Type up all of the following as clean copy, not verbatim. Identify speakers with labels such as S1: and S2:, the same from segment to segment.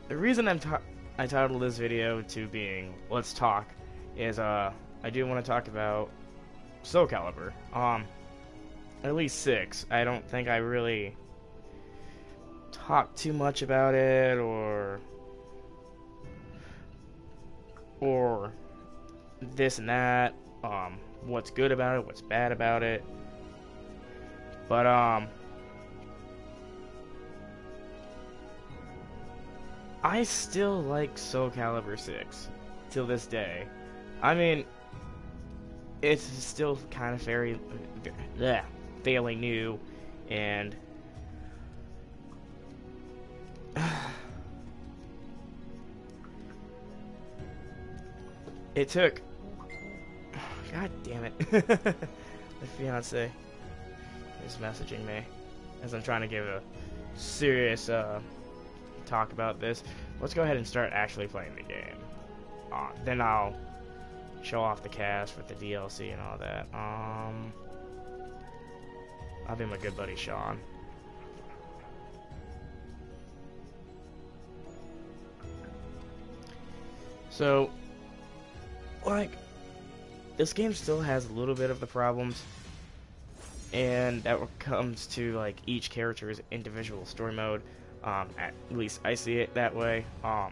S1: the reason I titled this video to being "Let's Talk" is I do want to talk about Soul Calibur. At least 6. I don't think I really talked too much about it, or this and that. What's good about it, what's bad about it. But I still like Soul Calibur 6 till this day. I mean, it's still kind of fairly new, and it took. God damn it! My fiance is messaging me as I'm trying to give a serious talk about this. Let's go ahead and start actually playing the game. Then I'll show off the cast with the DLC and all that. I'll be my good buddy Sean. So, like, this game still has a little bit of the problems, and that comes to like each character's individual story mode. At least I see it that way. I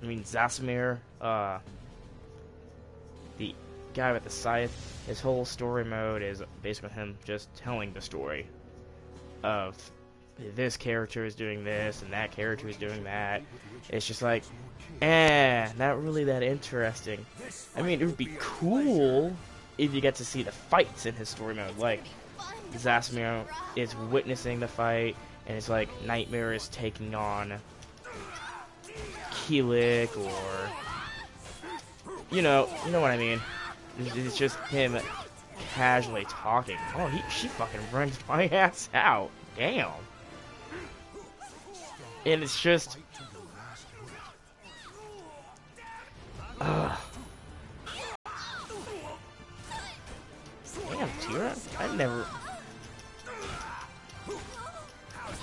S1: mean, Zasamir, the guy with the scythe, his whole story mode is basically him just telling the story of this character is doing this and that character is doing that. It's just like, not really that interesting. I mean, it would be cool if you get to see the fights in his story mode. Like, Zasamir is witnessing the fight, and it's like Nightmare is taking on Keelik, or you know what I mean. It's just him casually talking. Oh, she fucking runs my ass out. Damn. And it's just, damn, Tira, I never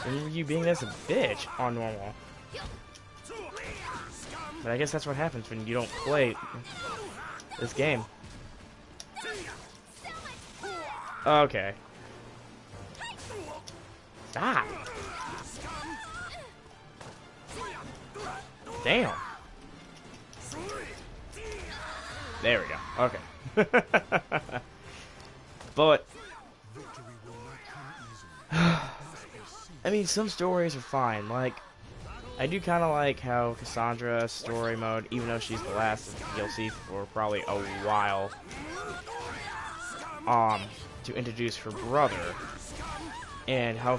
S1: remember you being this a bitch on normal. But I guess that's what happens when you don't play this game. Okay. Stop. Damn. There we go. Okay. But I mean, some stories are fine. Like, I do kind of like how Cassandra's story mode, even though she's the last of the DLC for probably a while, to introduce her brother, and how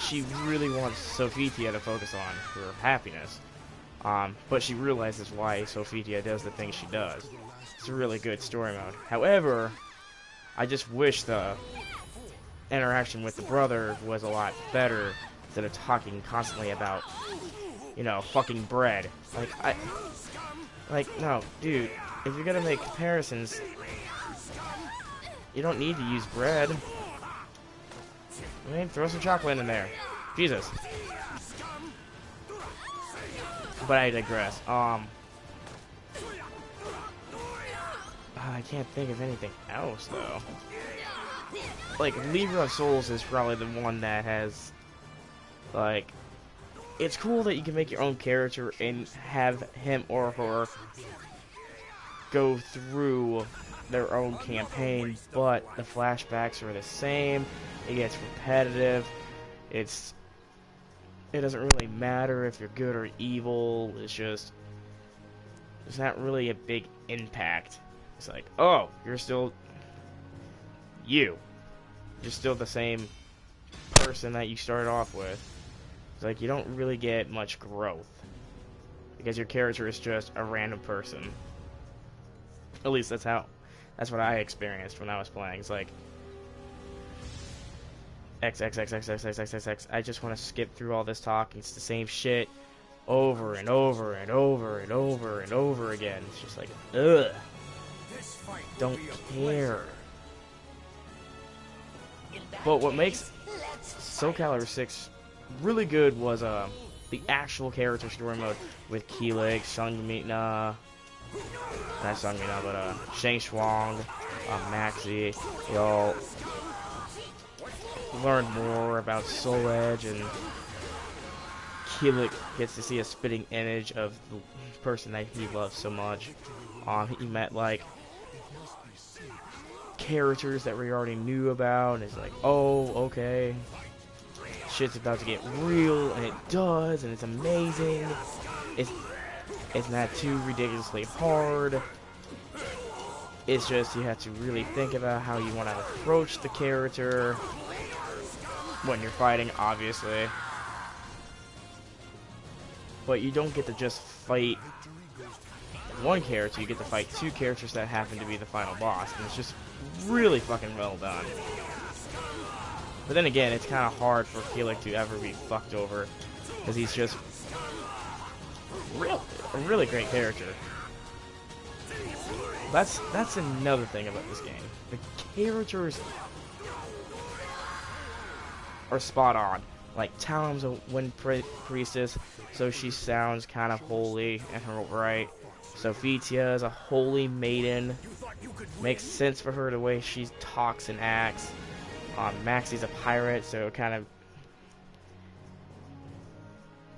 S1: she really wants Sophitia to focus on her happiness, but she realizes why Sophitia does the things she does. It's a really good story mode. However, I just wish the interaction with the brother was a lot better instead of talking constantly about, fucking bread. No, dude, if you're gonna make comparisons, you don't need to use bread. I mean, throw some chocolate in there. Jesus. But I digress. I can't think of anything else, though. Like, Libra of Souls is probably the one that has, like, it's cool that you can make your own character and have him or her go through their own campaign, but the flashbacks are the same. It gets repetitive. It doesn't really matter if you're good or evil. It's just, there's not really a big impact. It's like, oh, you're still you. You're still the same person that you started off with. It's like you don't really get much growth because your character is just a random person. At least that's what I experienced when I was playing. It's like X X X X X X X X X. I just want to skip through all this talk. It's the same shit over and over and over and over and over again. It's just like, ugh. Don't care. But what makes Soul Calibur 6 really good was the actual character story mode with Keelik, Sungmina, not Sungmina, but Shang Shuang, Maxi. They all learned more about Soul Edge, and Keelik gets to see a spitting image of the person that he loves so much. He met like characters that we already knew about, and it's like, oh, okay, shit's about to get real, and it does, and it's amazing. It's not too ridiculously hard. It's just you have to really think about how you want to approach the character when you're fighting, obviously. But you don't get to just fight one character, you get to fight two characters that happen to be the final boss, and it's just really fucking well done. But then again, it's kind of hard for Keelik to ever be fucked over, because he's just a really great character. That's another thing about this game. The characters are spot on. Like, Talim's a wind priestess, so she sounds kind of holy and her right. Sophitia is a holy maiden. Makes sense for her the way she talks and acts. Maxi's a pirate, so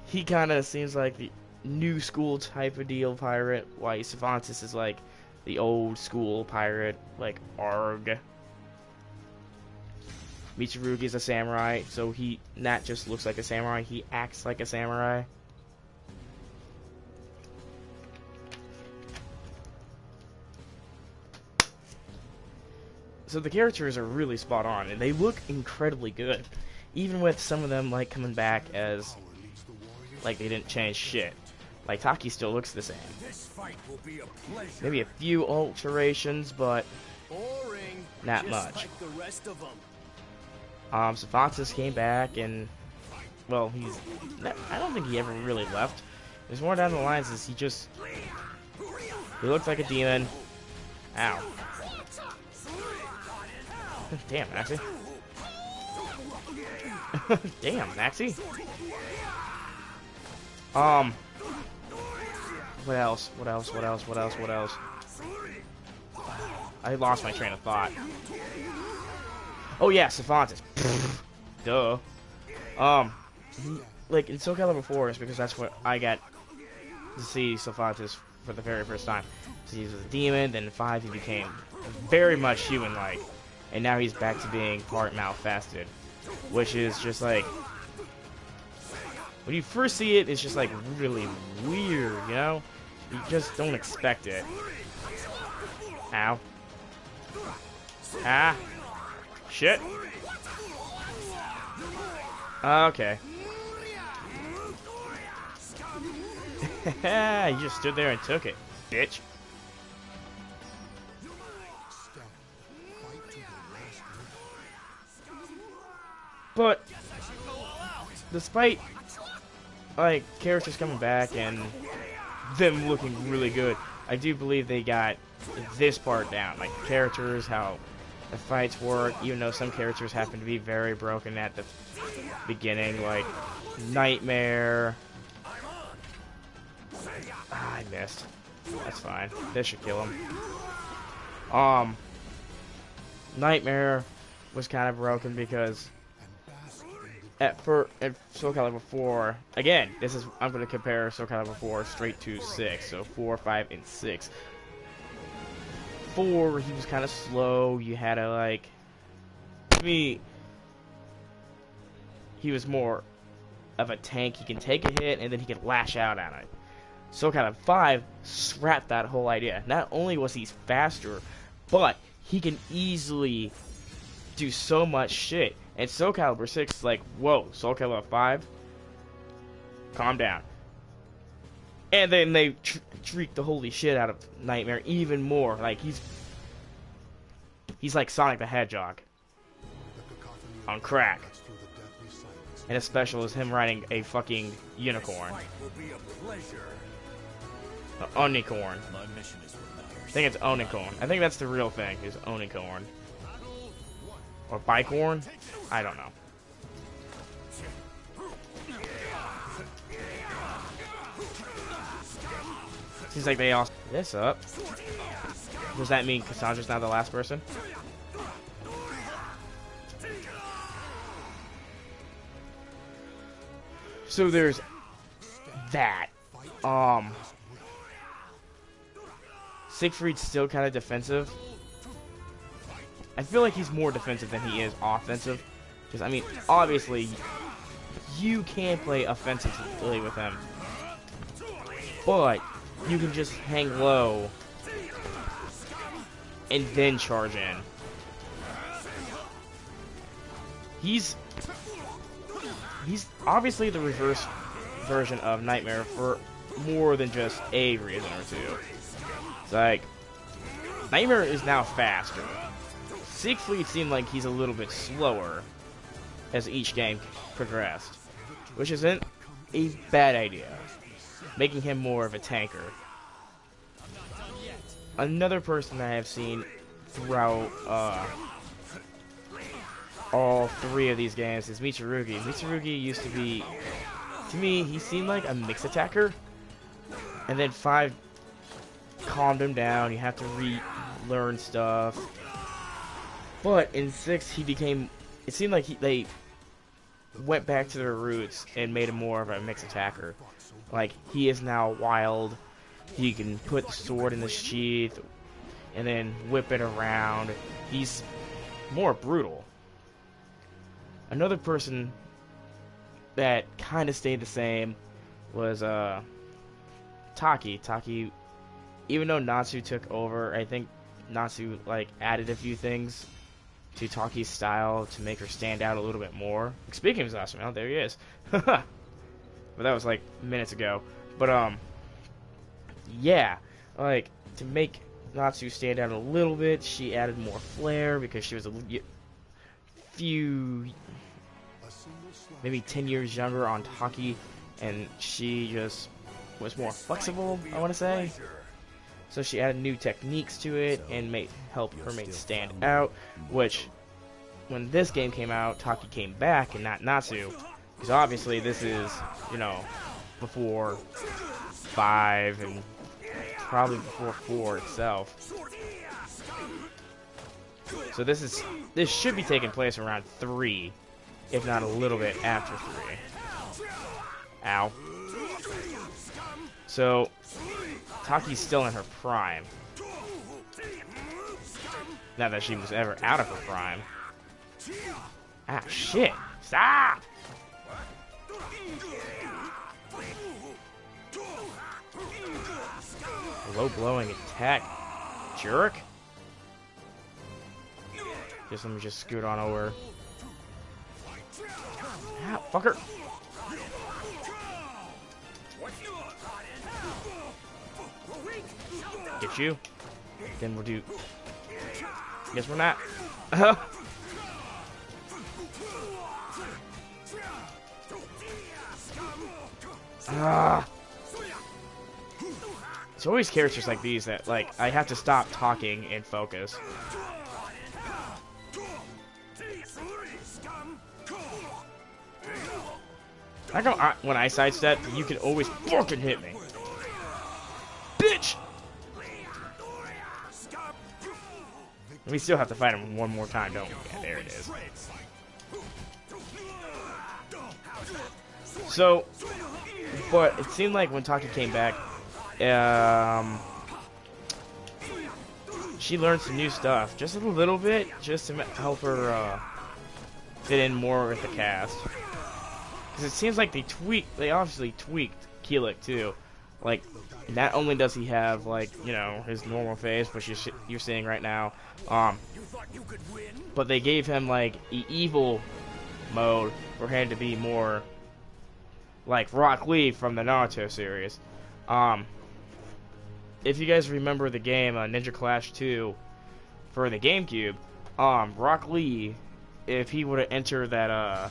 S1: he kind of seems like the new school type of deal pirate, while Cervantes is like the old school pirate, like Arg. Michirugi's a samurai, so he not just looks like a samurai, he acts like a samurai. So the characters are really spot on, and they look incredibly good. Even with some of them like coming back as like they didn't change shit. Like Taki still looks the same. Maybe a few alterations, but not much. Cervantes came back, and well, I don't think he ever really left. There's more down the lines is he looks like a demon. Ow. Damn, Maxi. Damn, Maxi. What else? I lost my train of thought. Oh yeah, Cervantes. Duh. Like in Soul Calibur 4, it's because that's what I got to see Cervantes for the very first time. So he was a demon, then in 5 he became very much human-like. And now he's back to being part Malfasted, which is just like, when you first see it, it's just like really weird, you know? You just don't expect it. Ow. Ah. Shit. Okay. You just stood there and took it, bitch. But despite like characters coming back and them looking really good, I do believe they got this part down. Like characters, how the fights work, even though some characters happen to be very broken at the beginning, like Nightmare. I missed. That's fine. This should kill him. Nightmare was kind of broken because at Soul Calibur 4, again, I'm going to compare Soul Calibur 4 straight to 6, so 4, 5, and 6. 4, he was kind of slow, you had to, like, to me, he was more of a tank. He can take a hit, and then he can lash out on it. Soul Calibur 5 scrapped that whole idea. Not only was he faster, but he can easily do so much shit. And Soul Calibur 6 is like, whoa, Soul Calibur 5? Calm down. And then they treat the holy shit out of Nightmare even more. Like, he's like Sonic the Hedgehog on crack. And his special is him riding a fucking unicorn. Unicorn. I think it's Unicorn. I think that's the real thing, is Unicorn. Or Bicorn? I don't know. Seems like they all this up. Does that mean Cassandra's not the last person? So there's that. Siegfried's still kind of defensive. I feel like he's more defensive than he is offensive. Because, I mean, obviously, you can play offensively with him. But you can just hang low and then charge in. He's obviously the reverse version of Nightmare for more than just a reason or two. It's like, Nightmare is now faster. Siegfried seemed like he's a little bit slower as each game progressed, which isn't a bad idea, making him more of a tanker. Another person that I have seen throughout all three of these games is Mitsurugi. Mitsurugi used to be, to me, he seemed like a mix attacker, and then 5 calmed him down. You have to relearn stuff. But in 6, he became, it seemed like they went back to their roots and made him more of a mix attacker. Like, he is now wild. He can put the sword in the sheath and then whip it around. He's more brutal. Another person that kind of stayed the same was Taki. Taki, even though Natsu took over, I think Natsu like added a few things to Taki's style to make her stand out a little bit more. Speaking of Natsu, oh, there he is. But that was like minutes ago. But yeah, like to make Natsu stand out a little bit, she added more flair because she was a few, maybe 10 years younger on Taki, and she just was more flexible, I want to say. So she added new techniques to it and helped her make it stand out, which, when this game came out, Taki came back and not Natsu, because obviously this is, you know, before 5 and probably before 4 itself. So this should be taking place around 3, if not a little bit after 3. Ow. So Taki's still in her prime. Not that she was ever out of her prime. Ah, shit. Stop! Low blowing attack. Jerk. Let me just scoot on over. Ah, fucker. Get you. Then we'll do. Guess we're not. It's always characters like these that, like, I have to stop talking and focus. I know when I sidestep, you can always fucking hit me. Bitch! We still have to fight him one more time, don't we? Yeah, there it is. So, but it seemed like when Taki came back, she learned some new stuff, just a little bit, just to help her fit in more with the cast. Because it seems like they obviously tweaked Keelik too. Like, not only does he have, like, you know, his normal face, which you're seeing right now, but they gave him, like, evil mode for him to be more like Rock Lee from the Naruto series. If you guys remember the game Ninja Clash 2 for the GameCube, Rock Lee, if he were to enter that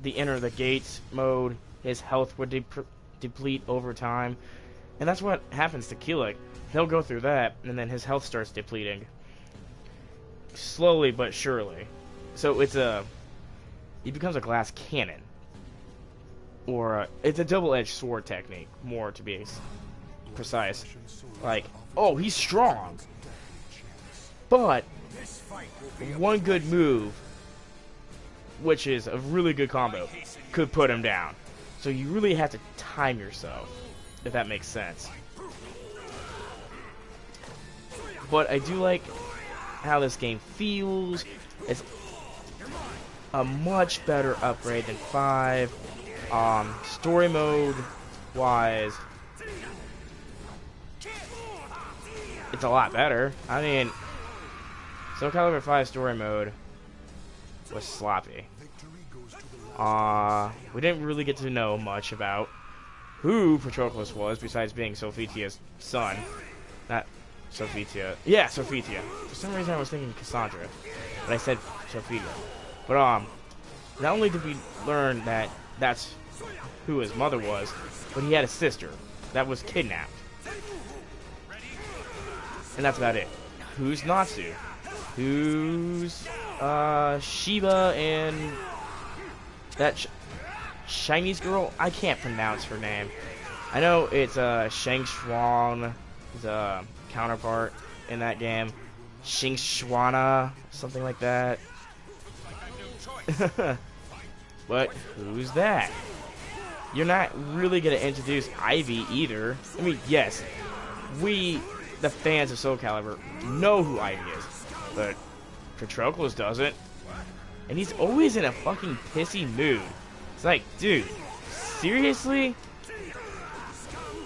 S1: the Enter the Gates mode, his health would deplete over time, and that's what happens to Keelik. He'll go through that, and then his health starts depleting slowly but surely. So he becomes a glass cannon. or it's a double-edged sword technique, more to be precise. Like, oh, he's strong, but one good move, which is a really good combo, could put him down. So you really have to time yourself, if that makes sense. But I do like how this game feels. It's a much better upgrade than 5. Story mode wise, it's a lot better. I mean, Soul Calibur 5 story mode was sloppy. We didn't really get to know much about who Patroclus was, besides being Sophitia's son. Not Sophitia. Yeah, Sophitia. For some reason I was thinking Cassandra, but I said Sophitia. But not only did we learn that that's who his mother was, but he had a sister that was kidnapped. And that's about it. Who's Natsu? Who's Shiba and that Chinese girl? I can't pronounce her name. I know it's Shang Xuan, the counterpart in that game. Xing Xuana, something like that. But who's that? You're not really gonna introduce Ivy either. I mean, yes, we, the fans of Soul Calibur, know who Ivy is, but Patroclus doesn't. And he's always in a fucking pissy mood. It's like, dude, seriously?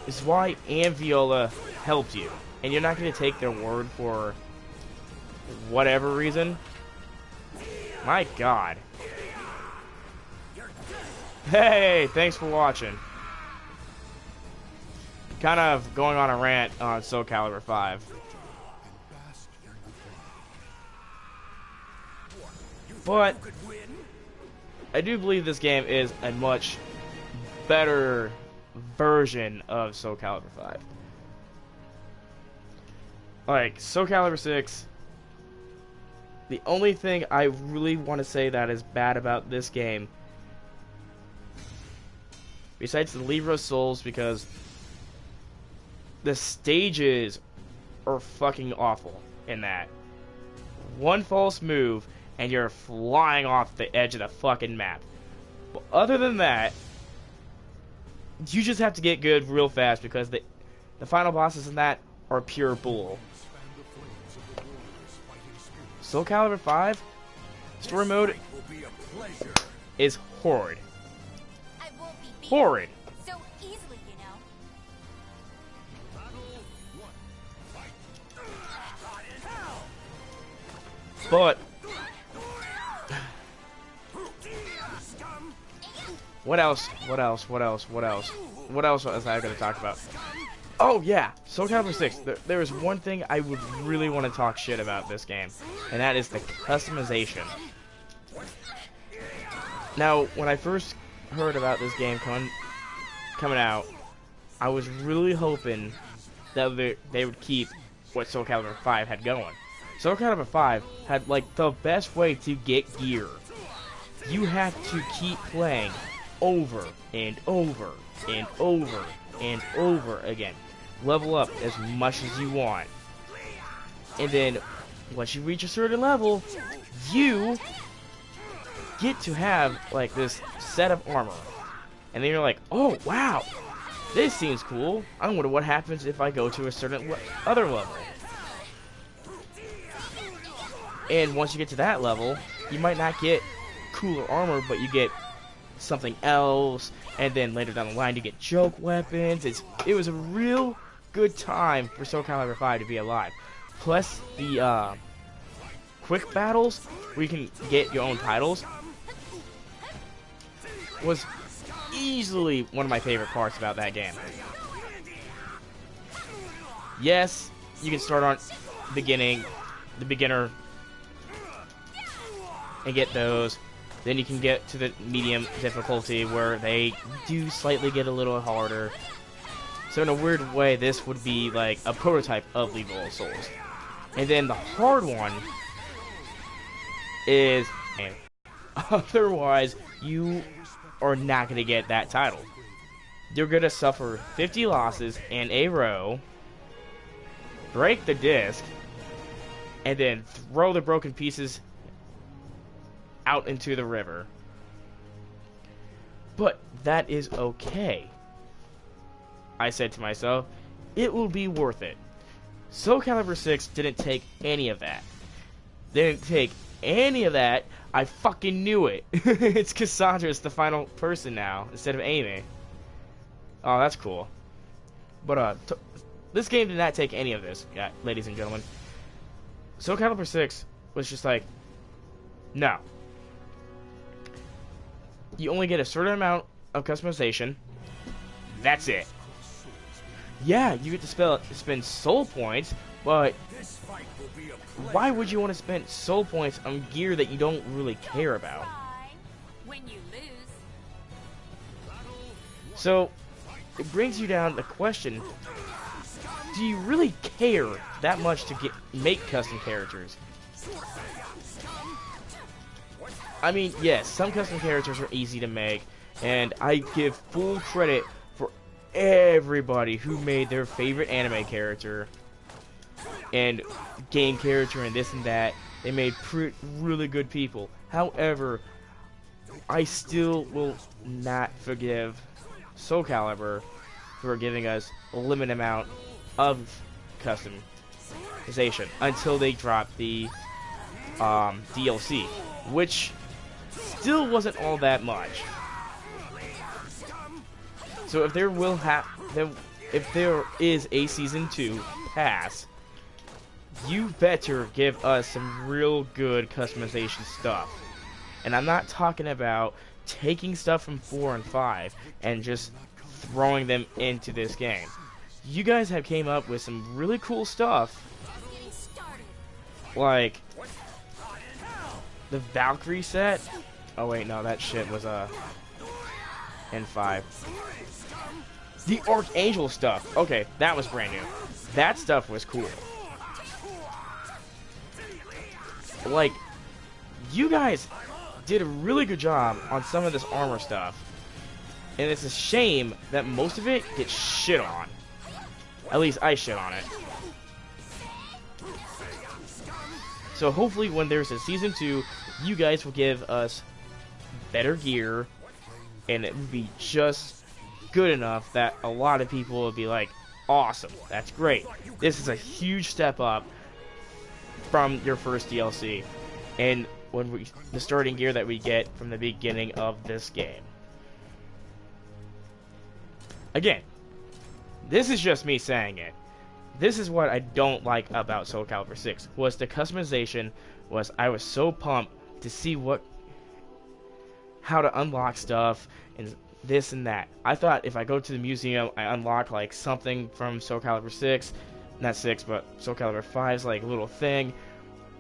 S1: This is why Aunt Viola helped you, and you're not gonna take their word for whatever reason? My God. Hey, thanks for watching. Kind of going on a rant on Soul Calibur 5. But I do believe this game is a much better version of Soul Calibur 5. Like, Soul Calibur 6, the only thing I really want to say that is bad about this game, besides the Libra Souls, because the stages are fucking awful in that. One false move, and you're flying off the edge of the fucking map. But other than that, you just have to get good real fast, because the final bosses in that are pure bull. Soul Calibur 5 story mode is horrid. Horrid.
S2: So easily, you know.
S1: But what else? What else was I going to talk about? Oh yeah, Soul Calibur 6. There is one thing I would really want to talk shit about this game, and that is the customization. Now, when I first heard about this game coming out, I was really hoping that they would keep what Soul Calibur 5 had going. Soul Calibur 5 had like the best way to get gear. You have to keep playing over and over and over and over again. Level up as much as you want. And then once you reach a certain level, you get to have like this set of armor. And then you're like, oh wow, this seems cool. I wonder what happens if I go to a certain other level. And once you get to that level, you might not get cooler armor, but you get something else. And then later down the line, you get joke weapons. It was a real good time for Soul Calibur 5 to be alive. Plus the quick battles where you can get your own titles was easily one of my favorite parts about that game. Yes, you can start on the beginner, and get those. Then you can get to the medium difficulty where they do slightly get a little harder. So in a weird way, this would be like a prototype of League of Souls. And then the hard one is, otherwise you are not going to get that title. You're going to suffer 50 losses in a row, break the disc, and then throw the broken pieces out into the river. But that is okay. I said to myself, it will be worth it. Soul Calibur 6 didn't take any of that. They didn't take any of that. I fucking knew it. It's Cassandra's the final person now, instead of Amy. Oh, that's cool. But, this game did not take any of this, ladies and gentlemen. Soul Calibur 6 was just like, no. You only get a certain amount of customization. That's it. Yeah, you get to spend soul points, but why would you want to spend soul points on gear that you don't really care about? So, it brings you down to the question, do you really care that much to make custom characters? I mean, yes, some custom characters are easy to make, and I give full credit for everybody who made their favorite anime character and game character and this and that. They made really good people. However, I still will not forgive Soul Calibur for giving us a limited amount of customization until they drop the DLC, which still wasn't all that much. So if there is a season 2 pass, you better give us some real good customization stuff. And I'm not talking about taking stuff from 4 and 5 and just throwing them into this game. You guys have came up with some really cool stuff, like the Valkyrie set. Oh wait, no, that shit was in 5. The Archangel stuff. Okay, that was brand new. That stuff was cool. Like, you guys did a really good job on some of this armor stuff, and it's a shame that most of it gets shit on. At least I shit on it. So hopefully when there's a season 2, you guys will give us better gear, and it will be just good enough that a lot of people will be like, awesome, that's great. This is a huge step up from your first DLC, and the starting gear that we get from the beginning of this game. Again, this is just me saying it. This is what I don't like about Soul Calibur 6, was the customization. I was so pumped to see how to unlock stuff and this and that. I thought if I go to the museum, I unlock like something from Soul Calibur 6, not 6, but Soul Calibur 5's like little thing.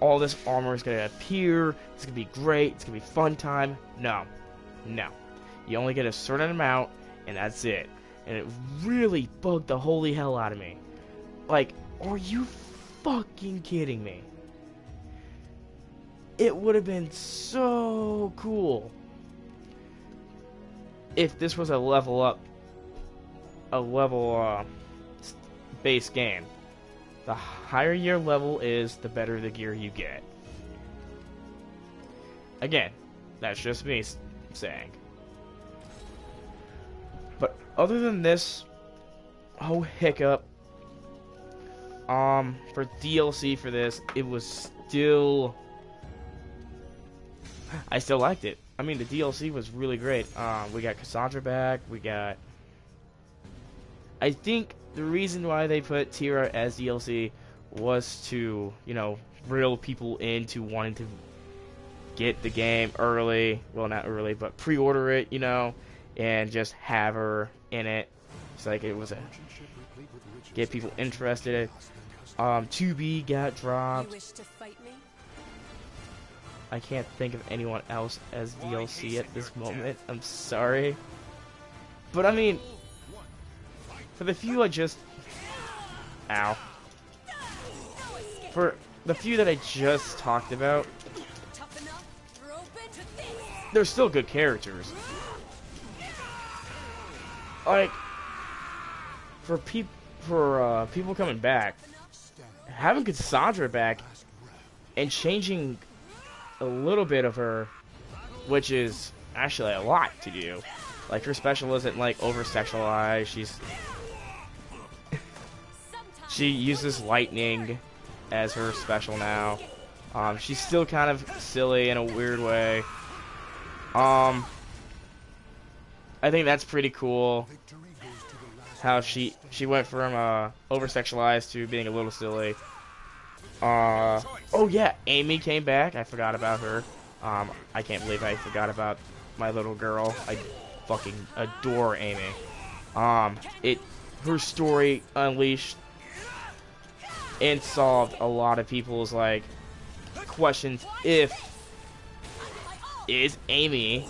S1: All this armor is gonna appear. It's gonna be great. It's gonna be fun time. No. You only get a certain amount, and that's it. And it really bugged the holy hell out of me. Like, are you fucking kidding me? It would have been so cool if this was a level base game. The higher your level is, the better the gear you get. Again, that's just me saying. But other than this whole hiccup, for DLC for this, it was still... I still liked it. I mean, the DLC was really great. We got Cassandra back. I think the reason why they put Tira as DLC was to, reel people into wanting to get the game early. Well, not early, but pre-order it, and just have her in it. It's like it was get people interested. 2B got dropped. I can't think of anyone else as DLC at this moment. I'm sorry. But I mean, for the few For the few that I just talked about, they're still good characters. like for people coming back, having Cassandra back and changing a little bit of her, which is actually a lot to do. Like, her special isn't like over sexualized. She uses lightning as her special now. She's still kind of silly in a weird way. I think that's pretty cool. How she went from over sexualized to being a little silly. Oh yeah, Amy came back. I forgot about her. I can't believe I forgot about my little girl. I fucking adore Amy. Her story unleashed and solved a lot of people's like questions. Is Amy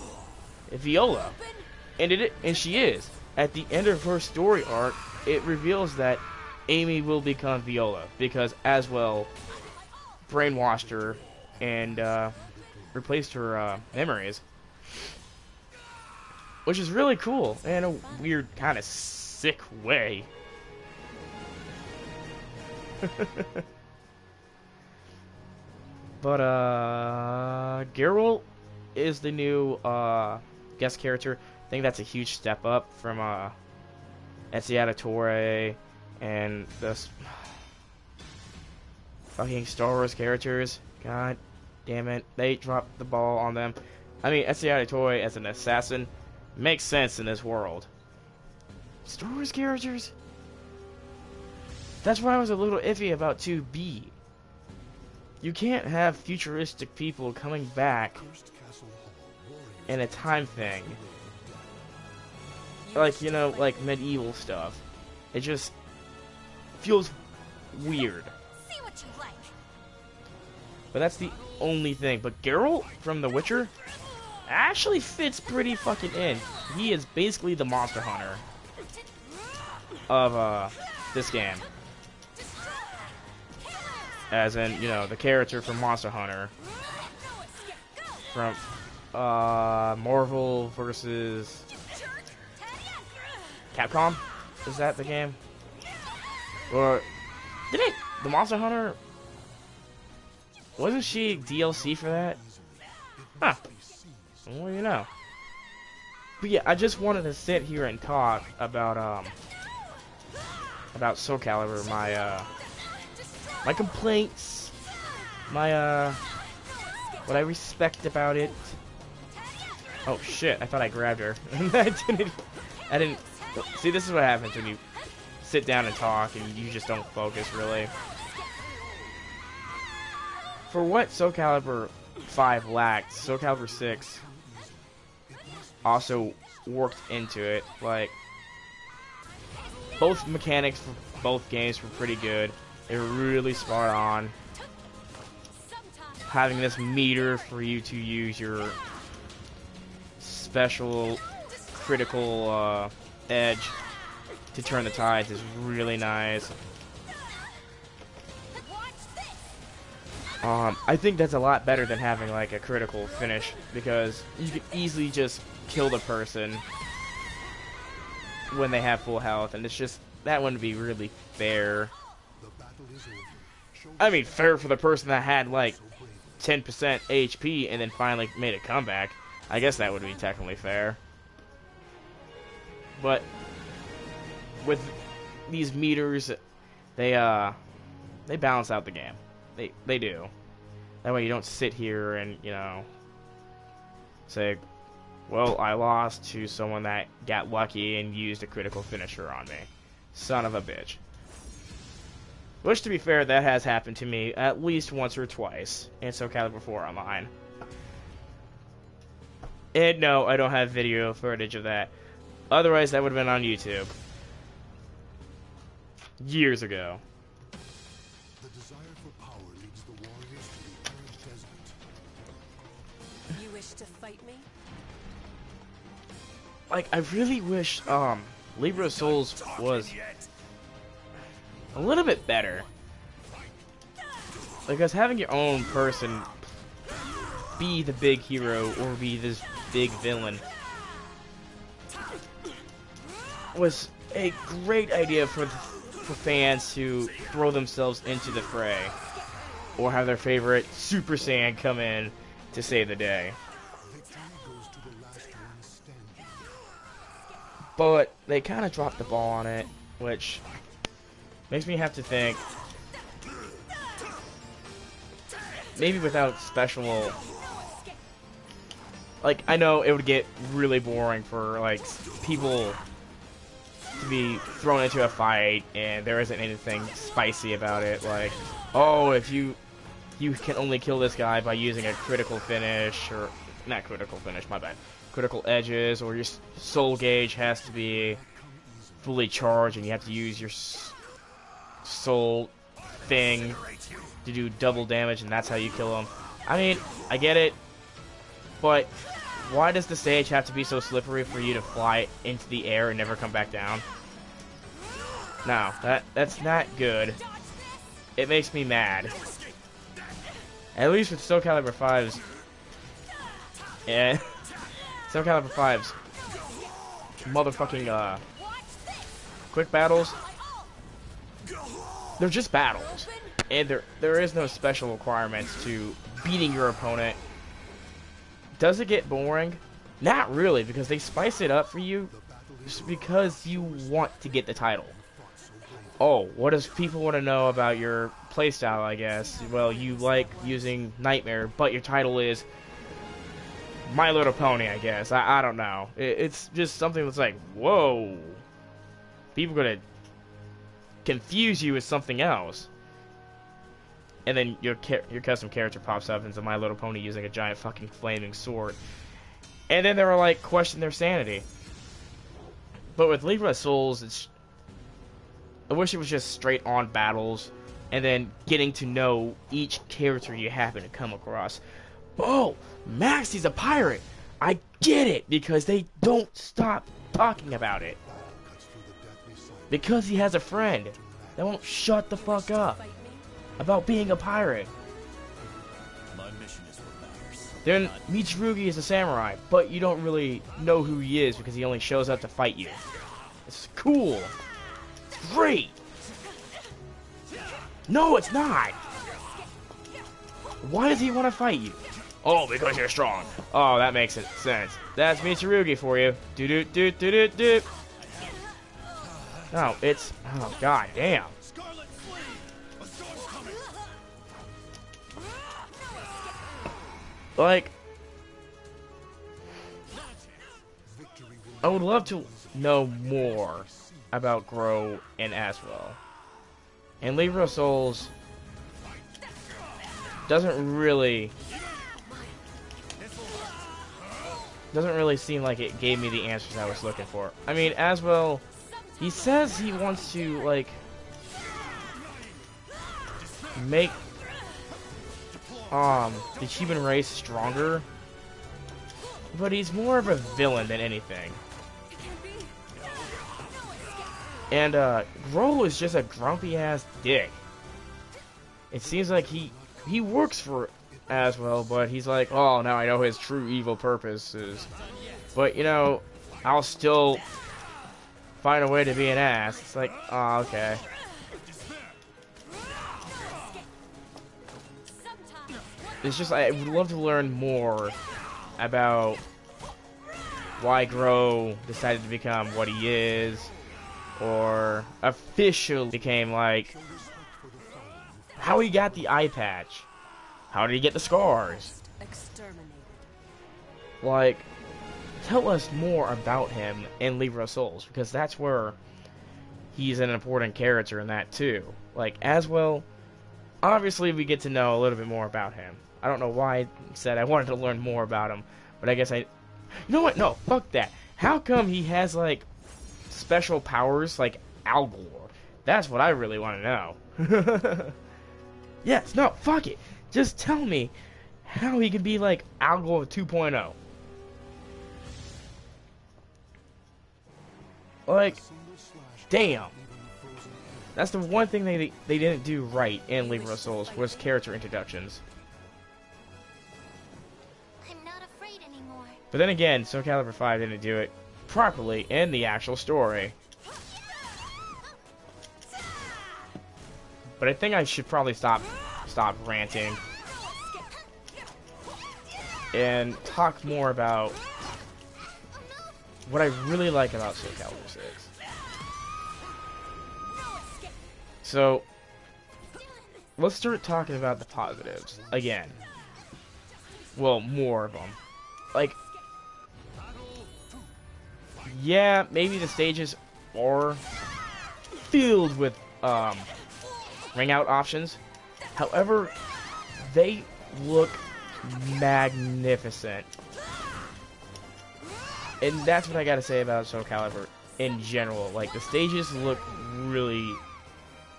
S1: Viola? And she is. At the end of her story arc, it reveals that Amy will become Viola because Aswell brainwashed her and replaced her memories, which is really cool in a weird kind of sick way. But Geralt is the new guest character. I think that's a huge step up from Ezio Auditore and the fucking Star Wars characters. God damn it, they dropped the ball on them. I mean, Ezio Auditore as an assassin makes sense in this world. Star Wars characters? That's why I was a little iffy about 2B. You can't have futuristic people coming back in a time thing. Like, you know, like medieval stuff. It just feels weird.
S2: See what you like.
S1: But that's the only thing. But Geralt from The Witcher actually fits pretty fucking in. He is basically the monster hunter of this game. As in, you know, the character from Monster Hunter. From Marvel versus Capcom? Is that the game? Or didn't the Monster Hunter, wasn't she DLC for that? Huh. Well, you know. But yeah, I just wanted to sit here and talk about Soul Calibur, my complaints, what I respect about it. Oh shit, I thought I grabbed her. I didn't. See, this is what happens when you sit down and talk and you just don't focus, really. For what Soul Calibur 5 lacked, Soul Calibur 6 also worked into it. Like, both mechanics for both games were pretty good. They were really spot on. Having this meter for you to use your special critical edge to turn the tides is really nice. I think that's a lot better than having like a critical finish, because you could easily just kill the person when they have full health, and it's just, that wouldn't be really fair. I mean, fair for the person that had like 10% HP and then finally made a comeback. I guess that would be technically fair. But with these meters, they balance out the game. They do. That way you don't sit here and, you know, say, well, I lost to someone that got lucky and used a critical finisher on me. Son of a bitch. Which, to be fair, that has happened to me at least once or twice in Soul Calibur 4 Online. And no, I don't have video footage of that. Otherwise, that would have been on YouTube. Years ago.
S3: The desire for power leads the warriors to the arid desert.
S2: You wish to fight me?
S1: Like, I really wish Libra Souls was a little bit better, because having your own person be the big hero or be this big villain was a great idea for fans to throw themselves into the fray, or have their favorite Super Saiyan come in to save the day. But they kind of dropped the ball on it, which makes me have to think, maybe without special, like, I know it would get really boring for, like, people to be thrown into a fight and there isn't anything spicy about it, like, oh, if you can only kill this guy by using a critical finish, or not critical finish, my bad, critical edges, or your soul gauge has to be fully charged and you have to use your soul thing to do double damage and that's how you kill him. I mean, I get it, but why does the stage have to be so slippery for you to fly into the air and never come back down? No, that's not good. It makes me mad. At least with Soul Calibur 5's, and Soul Calibur 5's motherfucking quick battles, they're just battles, and there is no special requirements to beating your opponent. Does it get boring? Not really, because they spice it up for you just because you want to get the title. Oh, what does people want to know about your playstyle, I guess? Well, you like using Nightmare, but your title is My Little Pony, I guess. I don't know. It's just something that's like, whoa. People are going to confuse you with something else. And then your custom character pops up and it's a My Little Pony using a giant fucking flaming sword. And then they're like, question their sanity. But with Libra Souls, I wish it was just straight on battles and then getting to know each character you happen to come across. Oh, Maxie's a pirate. I get it, because they don't stop talking about it. Because he has a friend that won't shut the fuck up about being a pirate.
S4: My mission is what matters.
S1: Then Mitsurugi is a samurai, but you don't really know who he is because he only shows up to fight you. It's cool. It's great. No, it's not. Why does he want to fight you? Oh, because you're strong. Oh, that makes sense. That's Mitsurugi for you. Do. No, it's, oh god damn. Like, I would love to know more about Grow and Aswell. And Libra Souls doesn't really seem like it gave me the answers I was looking for. I mean, Aswell, he says he wants to, like, make the human race stronger, but he's more of a villain than anything. And Grohl is just a grumpy ass dick. It seems like he works for Aswell, but he's like, oh, now I know his true evil purposes. But you know, I'll still find a way to be an ass. It's like, oh, okay. It's just, I would love to learn more about why Grow decided to become what he is, or officially became, like, how he got the eye patch, how did he get the scars, like, tell us more about him in Libra Souls, because that's where he's an important character in that too. Like, Aswell, obviously we get to know a little bit more about him. I don't know why I said I wanted to learn more about him, but I guess you know what? No, fuck that. How come he has, like, special powers like Algor? That's what I really want to know. Yes, no, fuck it. Just tell me how he could be like Algor 2.0. Like, damn. That's the one thing they didn't do right in Libra Souls was character introductions.
S5: But
S1: But then again, Soul Calibur 5 didn't do it properly in the actual story. But I think I should probably stop ranting and talk more about what I really like about Soul Calibur 6. So, let's start talking about the positives again. Well, more of them. Like, yeah, maybe the stages are filled with ring out options. However, they look magnificent. And that's what I gotta say about Soul Calibur in general. Like, the stages look really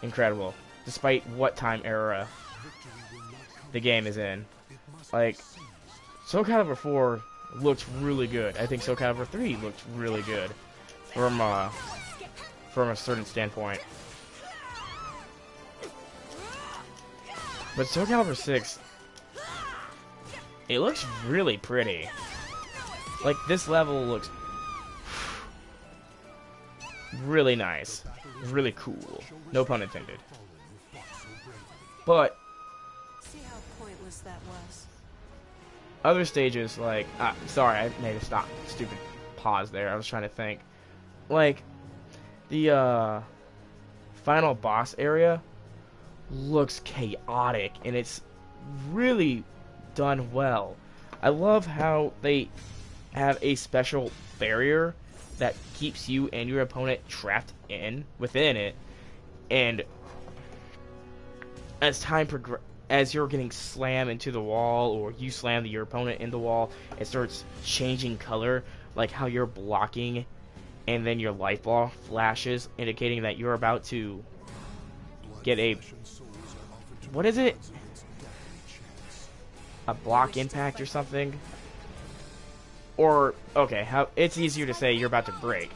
S1: incredible, despite what time era the game is in. Like, Soul Calibur 4 looks really good. I think Soul Calibur 3 looks really good from a certain standpoint. But Soul Calibur 6, it looks really pretty. Like, this level looks really nice. Really cool. No pun intended. But
S2: See how pointless that was.
S1: other stages, like, sorry, I made a stupid pause there. I was trying to think. Like, the final boss area looks chaotic, and it's really done well. I love how they have a special barrier that keeps you and your opponent trapped within it, and as time progresses, as you're getting slammed into the wall, or you slam your opponent in the wall, it starts changing color, like how you're blocking, and then your light ball flashes, indicating that you're about to get a, what is it? A block impact or something? Or, okay, it's easier to say you're about to break.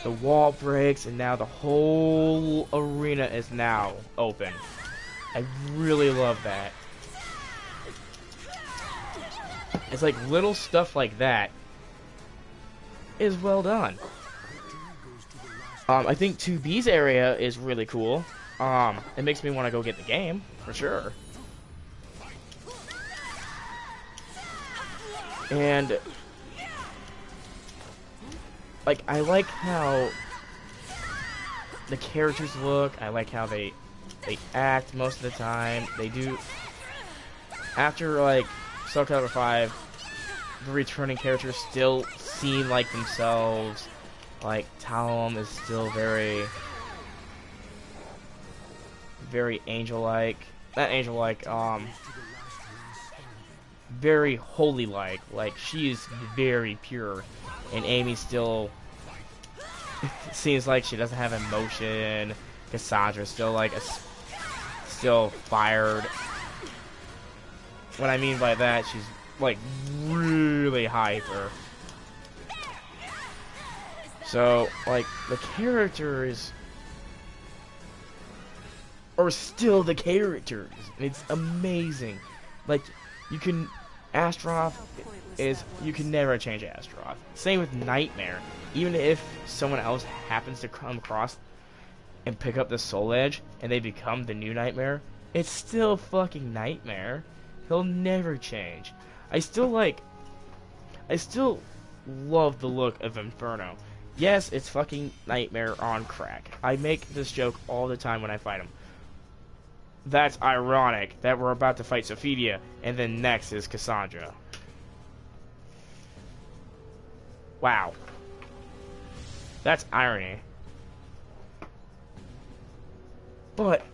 S1: The wall breaks, and now the whole arena is now open. I really love that. It's like little stuff like that is well done. I think 2B's area is really cool. It makes me want to go get the game, for sure. And like, I like how the characters look. I like how they act most of the time. They do. After, like, Soul Calibur 5, the returning characters still seem like themselves. Like, Talon is still very angel-like. Not angel-like, very holy-like. Like, she is very pure. And Amy still seems like she doesn't have emotion. Cassandra's still like still fired. What I mean by that, she's like really hyper. So like the characters are still the characters. It's amazing. Like you can Astroth is you can never change Astroth. Same with Nightmare. Even if someone else happens to come across and pick up the Soul Edge and they become the new Nightmare, it's still fucking Nightmare. He'll never change. I still love the look of Inferno. Yes, it's fucking Nightmare on crack. I make this joke all the time when I fight him. That's ironic that we're about to fight Sophidia, and then next is Cassandra. Wow. That's irony. But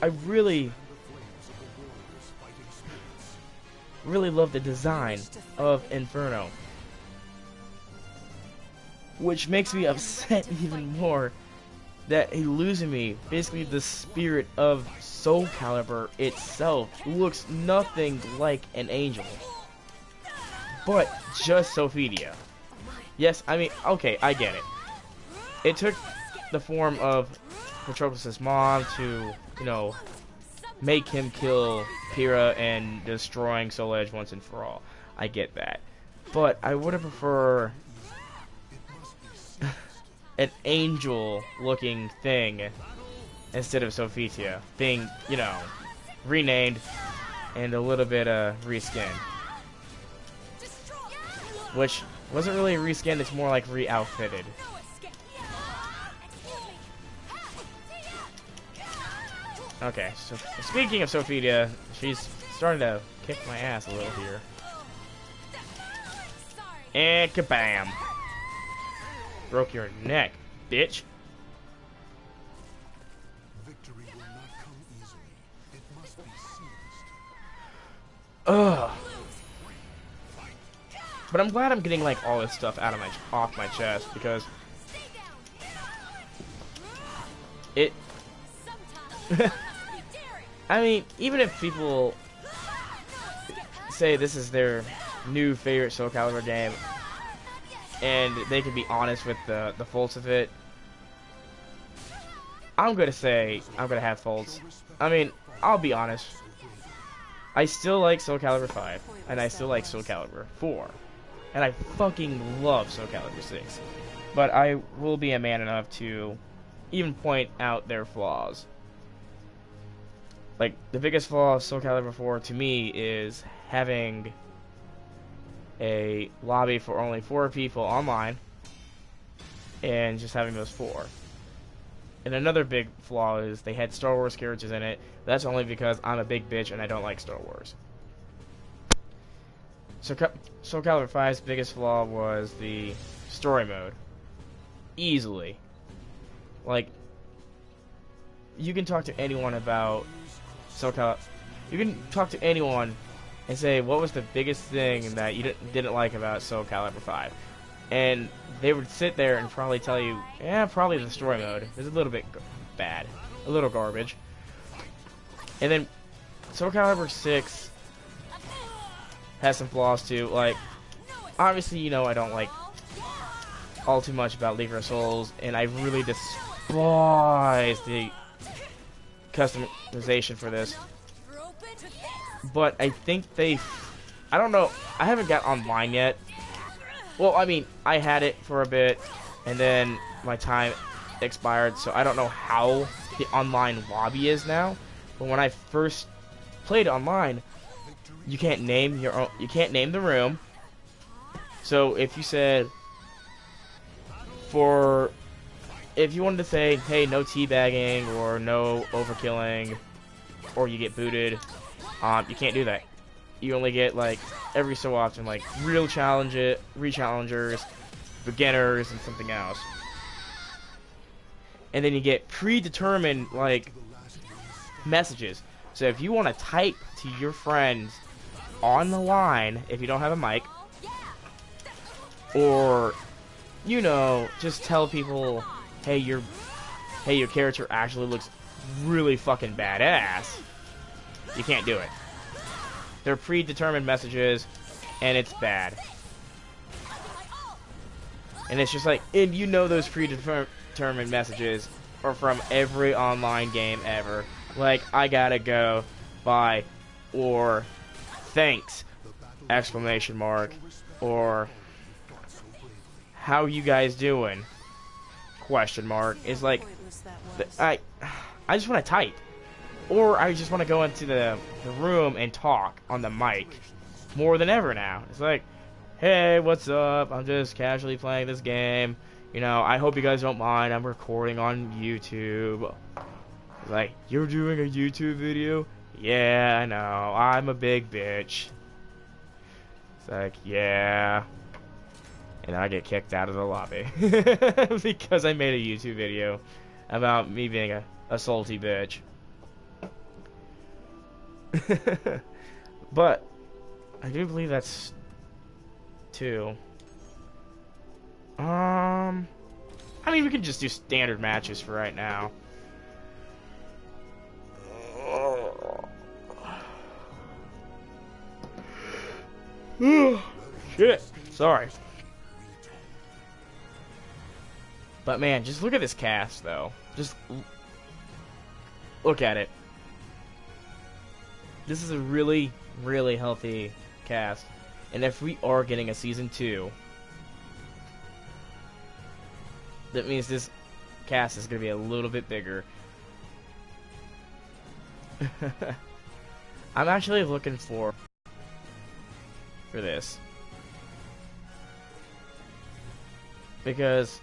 S1: I really love the design of Inferno, which makes me upset even more that Illusomy, basically the spirit of Soul Calibur itself, looks nothing like an angel, but just Sophidia. Yes, I mean, okay, I get it. It took the form of Patroclus' mom to, you know, make him kill Pyrrha and destroying Soul Edge once and for all. I get that. But I would have preferred an angel-looking thing instead of Sophitia being, you know, renamed and a little bit reskinned. Which wasn't really a reskin, it's more like re-outfitted. Okay, so speaking of Sophia, she's starting to kick my ass a little here. And kabam! Broke your neck, bitch.
S3: Victory will not come easily. It must be seized.
S1: Ugh. But I'm glad I'm getting like all this stuff out of off my chest, because it I mean, even if people say this is their new favorite Soul Calibur game and they can be honest with the faults of it, I'm gonna say I'm gonna have faults. I mean, I'll be honest. I still like Soul Calibur 5 and I still like Soul Calibur 4. And I fucking love Soul Calibur 6. But I will be a man enough to even point out their flaws. Like, the biggest flaw of Soul Calibur 4 to me is having a lobby for only 4 people online and just having those 4. And another big flaw is they had Star Wars characters in it. That's only because I'm a big bitch and I don't like Star Wars. So Soul Calibur 5's biggest flaw was the story mode. Easily. Like, you can talk to anyone about Soul Calibur. You can talk to anyone and say, what was the biggest thing that you didn't like about Soul Calibur 5? And they would sit there and probably tell you, yeah, probably the story mode is a little bit bad. A little garbage. And then Soul Calibur 6 has some flaws too. Like, obviously, you know, I don't like all too much about League of Souls, and I really despise the customization for this. But I think I don't know, I haven't got online yet. Well, I mean, I had it for a bit, and then my time expired, so I don't know how the online lobby is now. But when I first played online, you can't name your own, you can't name the room. So if you said, if you wanted to say, hey, no teabagging or no overkilling, or you get booted, you can't do that. You only get, like, every so often, like, re-challengers, beginners, and something else. And then you get predetermined, like, messages. So if you want to type to your friends on the line, if you don't have a mic, or, you know, just tell people, hey, your character actually looks really fucking badass, you can't do it. They're predetermined messages, and it's bad. And it's just like, and you know those predetermined messages are from every online game ever. Like, I gotta go, bye, or thanks, exclamation mark, or how you guys doing, question mark. It's like, I just want to type. Or I just want to go into the room and talk on the mic more than ever now. It's like, hey, what's up? I'm just casually playing this game. You know, I hope you guys don't mind. I'm recording on YouTube. It's like, you're doing a YouTube video? Yeah, I know. I'm a big bitch. It's like, yeah. And I get kicked out of the lobby. Because I made a YouTube video about me being a salty bitch. But I do believe that's 2. I mean, we can just do standard matches for right now. Shit. Sorry. But man, just look at this cast though. Just look at it. This is a really, really healthy cast. And if we are getting a Season 2, that means this cast is going to be a little bit bigger. I'm actually looking for this. Because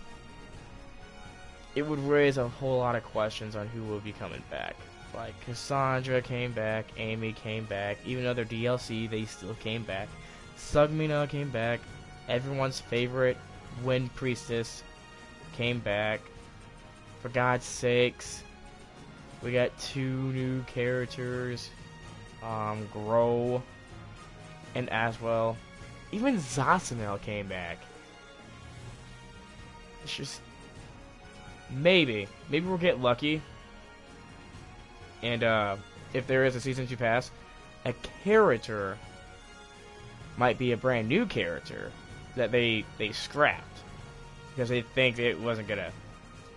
S1: it would raise a whole lot of questions on who will be coming back. Like, Cassandra came back, Amy came back, even though they're DLC, they still came back. Sugmina came back, everyone's favorite Wind Priestess came back. For God's sakes, we got 2 new characters, Grow and Aswell. Even Zasamel came back. It's just, maybe we'll get lucky. And if there is a Season 2 pass, a character might be a brand new character that they scrapped because they think it wasn't gonna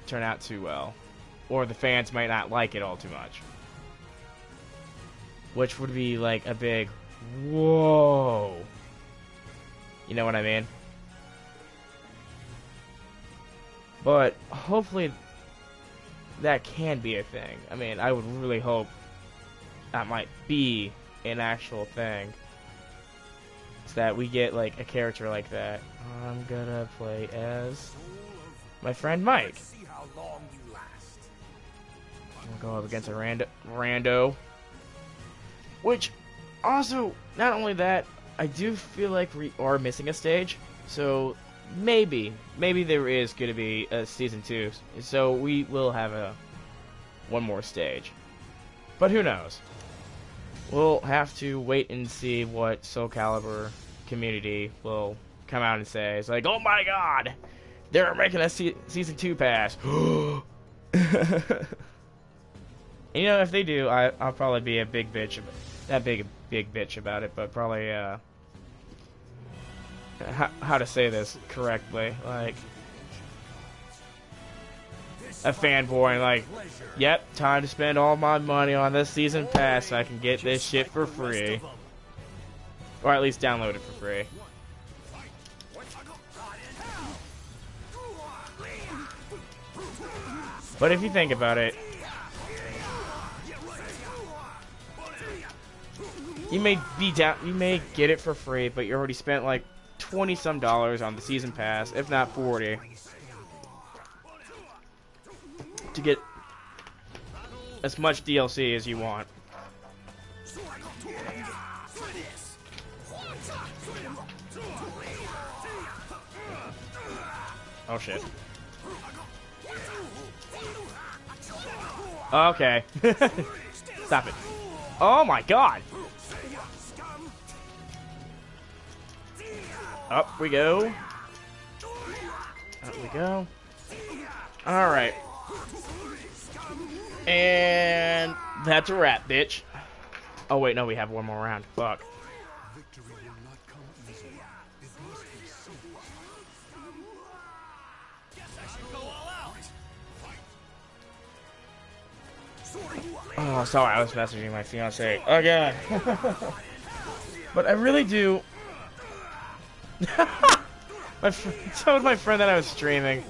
S1: turn out too well, or the fans might not like it all too much, which would be like a big whoa. You know what I mean? But hopefully that can be a thing. I mean, I would really hope that might be an actual thing. So that we get like a character like that. I'm gonna play as my friend Mike. I'm gonna go up against a rando. Which, also, not only that, I do feel like we are missing a stage. So maybe there is going to be a Season 2, so we will have one more stage. But who knows? We'll have to wait and see what Soul Calibur community will come out and say. It's like, oh my god, they're making a Season 2 pass. And, you know, if they do, I'll probably be a big bitch, big bitch about it, but probably, how to say this correctly, like a fanboy and like, yep, time to spend all my money on this season pass so I can get this shit for free, or at least download it for free. But if you think about it, you may get it for free, but you already spent like $20 some on the season pass, if not 40, to get as much DLC as you want. Oh shit. Okay. Stop it. Oh my god. Up we go. Up we go. Alright. And that's a wrap, bitch. Oh wait, no, we have one more round. Fuck.
S3: Victory will not come easily. It must be simple.
S4: Guess I should go all out.
S1: Oh, sorry, I was messaging my fiance. Oh god. But I really do. So was my friend that I was streaming.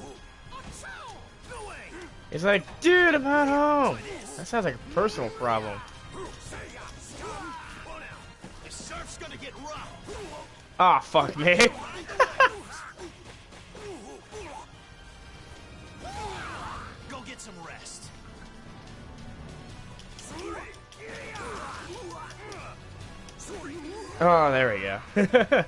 S1: He's like, dude, I'm not home. That sounds like a personal problem. Ah, oh, fuck me.
S4: Go get some rest.
S1: Oh, there we go.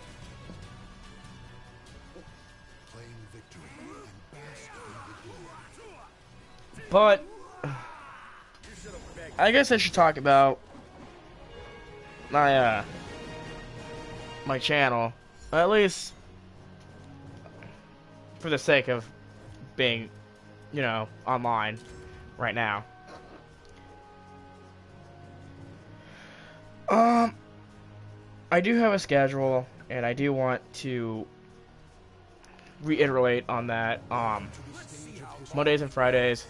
S1: But I guess I should talk about my my channel, at least for the sake of being, you know, online right now. I do have a schedule, and I do want to reiterate on that. Mondays and Fridays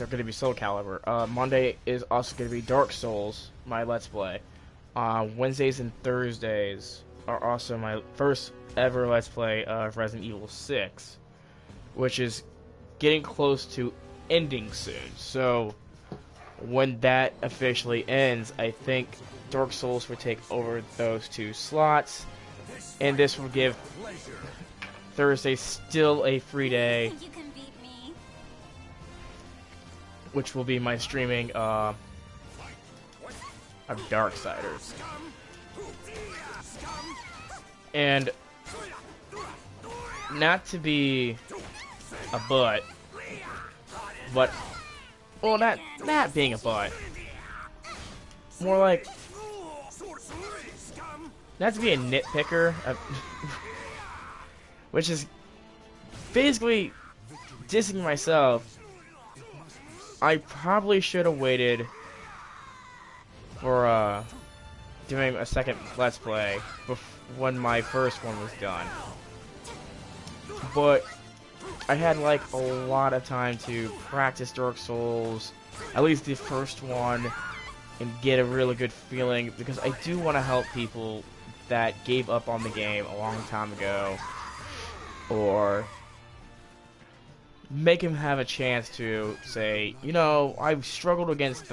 S1: are going to be Soul Calibur. Monday is also going to be Dark Souls, my Let's Play. Wednesdays and Thursdays are also my first ever Let's Play of Resident Evil 6, which is getting close to ending soon. So when that officially ends, I think Dark Souls will take over those 2 slots, and this will give Thursday still a free day,
S2: You can beat me.
S1: which will be my streaming of Darksiders. And not to be a butt, but well, not being a butt, more like not to be a nitpicker, which is basically dissing myself. I probably should have waited for doing a second Let's Play when my first one was done. But I had like a lot of time to practice Dark Souls, at least the first one, and get a really good feeling, because I do want to help people that gave up on the game a long time ago, or make him have a chance to say, you know, I struggled against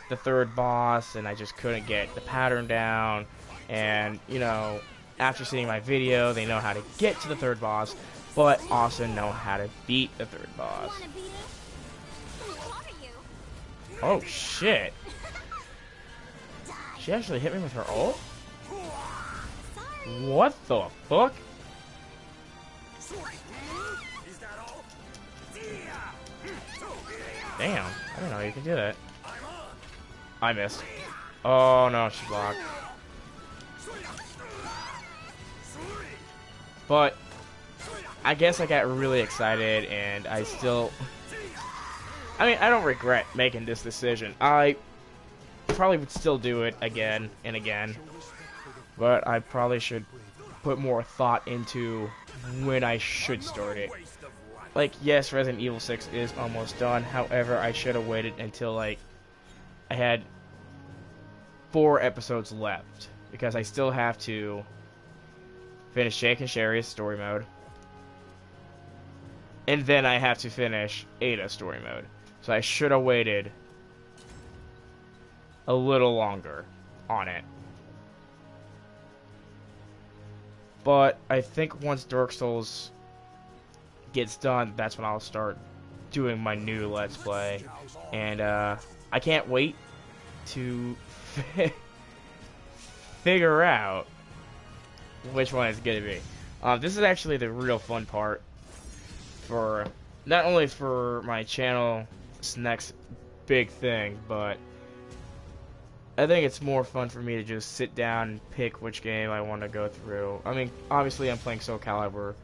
S1: the third boss and I just couldn't get the pattern down, and you know, after seeing my video they know how to get to the third boss, but also know how to beat the third boss.
S2: Wanna beat it? Who are you?
S1: Oh shit, she actually hit me with her ult?
S2: Sorry.
S1: What the fuck? Damn, I didn't know you could do that. I missed. Oh no, she blocked. But I guess I got really excited, and I still, I mean, I don't regret making this decision. I probably would still do it again and again, but I probably should put more thought into when I should start it. Like, yes, Resident Evil 6 is almost done. However, I should have waited until, like, I had 4 episodes left, because I still have to finish Jake and Sherry's story mode, and then I have to finish Ada's story mode. So I should have waited a little longer on it. But I think once Dark Souls gets done, that's when I'll start doing my new Let's Play. And I can't wait to figure out which one it's going to be. This is actually the real fun part, for not only for my channel's next big thing, but I think it's more fun for me to just sit down and pick which game I want to go through. I mean, obviously I'm playing Soul Calibur,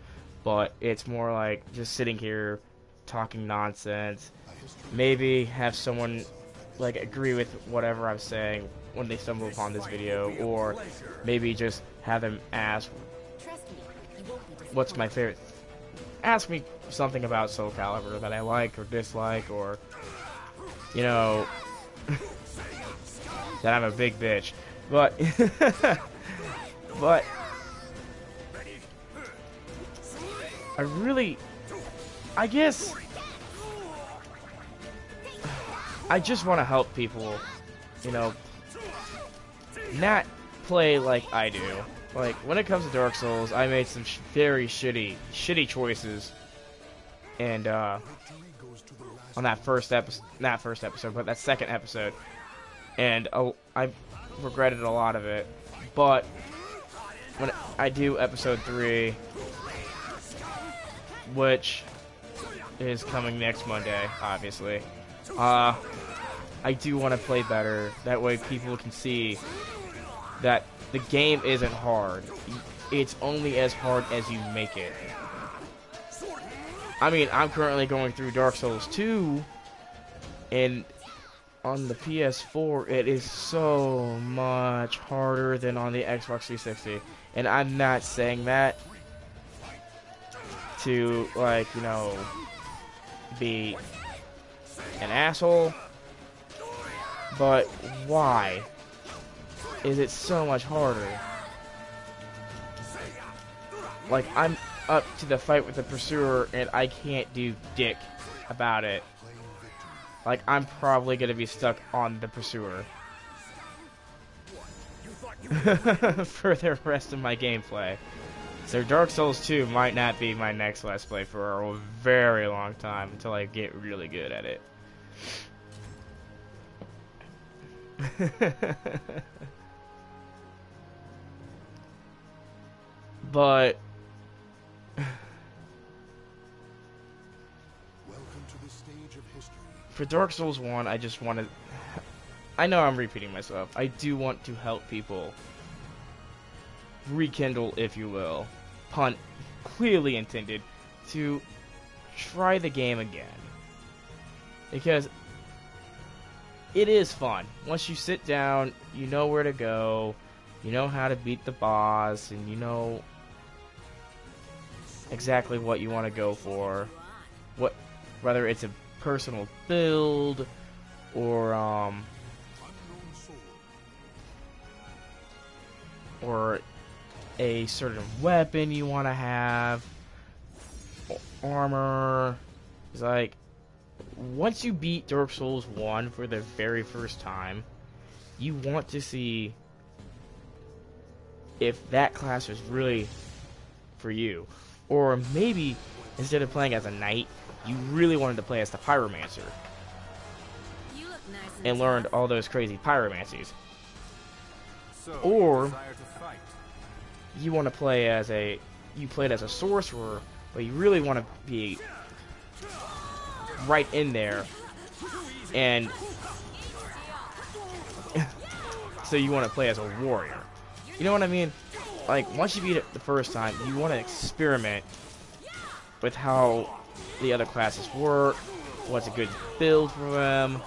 S1: but it's more like just sitting here talking nonsense. Maybe have someone like agree with whatever I'm saying when they stumble upon this video, or maybe just have them ask what's my favorite. Ask me something about Soul Calibur that I like or dislike, or you know, that I'm a big bitch. But but I guess I just want to help people, you know, not play like I do. Like, when it comes to Dark Souls, I made some very shitty choices, and on that that second episode, and I regretted a lot of it. But when I do episode 3, which is coming next Monday, obviously, I do want to play better. That way people can see that the game isn't hard. It's only as hard as you make it. I mean, I'm currently going through Dark Souls 2, and on the PS4, it is so much harder than on the Xbox 360. And I'm not saying that to, like, you know, be an asshole, but why is it so much harder? Like, I'm up to the fight with the Pursuer, and I can't do dick about it, like, I'm probably gonna be stuck on the Pursuer for the rest of my gameplay. So Dark Souls 2 might not be my next Let's Play for a very long time until I get really good at it. But
S3: Welcome to the stage of history.
S1: for Dark Souls 1, I just want to... I know I'm repeating myself. I do want to help people rekindle, if you will, pun clearly intended, to try the game again. Because it is fun. Once you sit down, you know where to go, you know how to beat the boss, and you know exactly what you want to go for. Whether it's a personal build or a certain weapon you want to have, armor. It's like, once you beat Dark Souls 1 for the very first time, you want to see if that class is really for you. Or maybe, instead of playing as a knight, you really wanted to play as the pyromancer
S2: You look nice
S1: and learned all those crazy pyromancies.
S5: So,
S1: Or
S5: desire to fight.
S1: you want to play as you played as a sorcerer, but you really want to be right in there, and so you want to play as a warrior. You know what I mean? Like, once you beat it the first time, you want to experiment with how the other classes work, what's a good build for them.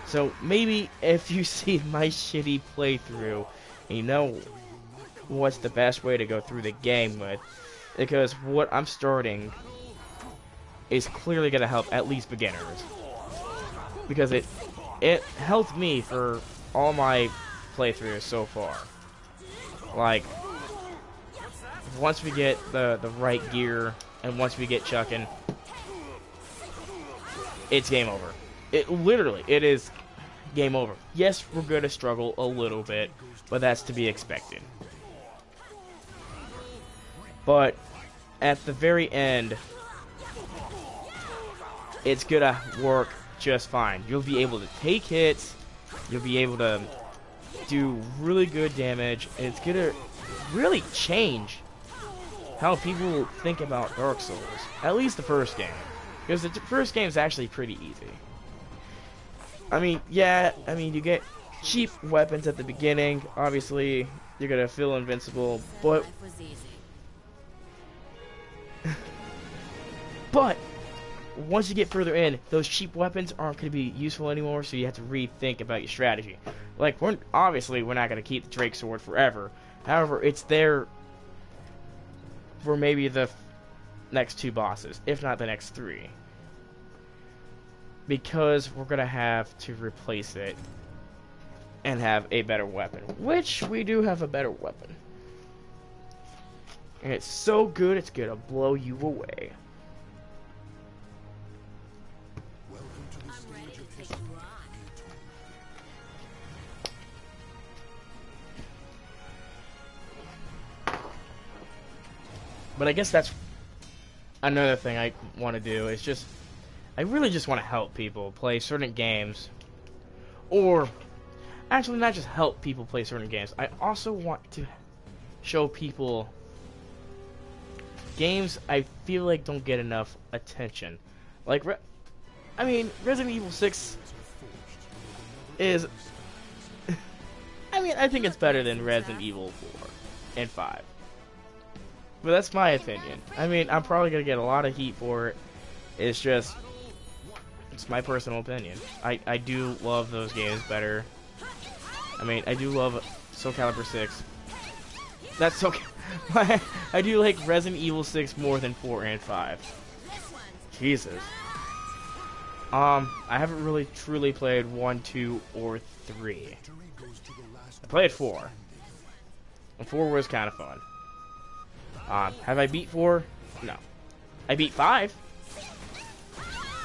S1: So maybe if you see my shitty playthrough, and you know what's the best way to go through the game with, because what I'm starting is clearly going to help at least beginners, because it helped me for all my playthroughs so far. Like, once we get the right gear and once we get chucking, it's game over. It is game over. Yes, we're going to struggle a little bit, but that's to be expected. But at the very end, it's gonna work just fine. You'll be able to take hits, you'll be able to do really good damage, and it's gonna really change how people think about Dark Souls. At least the first game. Because the first game is actually pretty easy. I mean, yeah, you get cheap weapons at the beginning. Obviously, you're gonna feel invincible, but
S2: Life was easy.
S1: But once you get further in, those cheap weapons aren't going to be useful anymore, so you have to rethink about your strategy. Like, we're not going to keep the Drake Sword forever. However, it's there for maybe the next 2 bosses, if not the next 3. Because we're going to have to replace it and have a better weapon. Which, we do have a better weapon. And it's so good, it's going to blow you away.
S3: Welcome to the
S2: I'm ready
S3: stage
S2: to
S3: of
S2: take
S3: history.
S2: you on.
S1: But I guess that's another thing I want to do, is just, I really just want to help people play certain games. Or, actually not just help people play certain games, I also want to show people games I feel like don't get enough attention. Like, Resident Evil 6 is... I think it's better than Resident Evil 4 and 5. But that's my opinion. I'm probably going to get a lot of heat for it. It's my personal opinion. I do love those games better. I do love Soul Calibur 6. That's okay. I do like Resident Evil 6 more than 4 and 5. Jesus. I haven't really truly played 1, 2, or 3. I played 4. And 4 was kind of fun. Have I beat 4? No. I beat 5.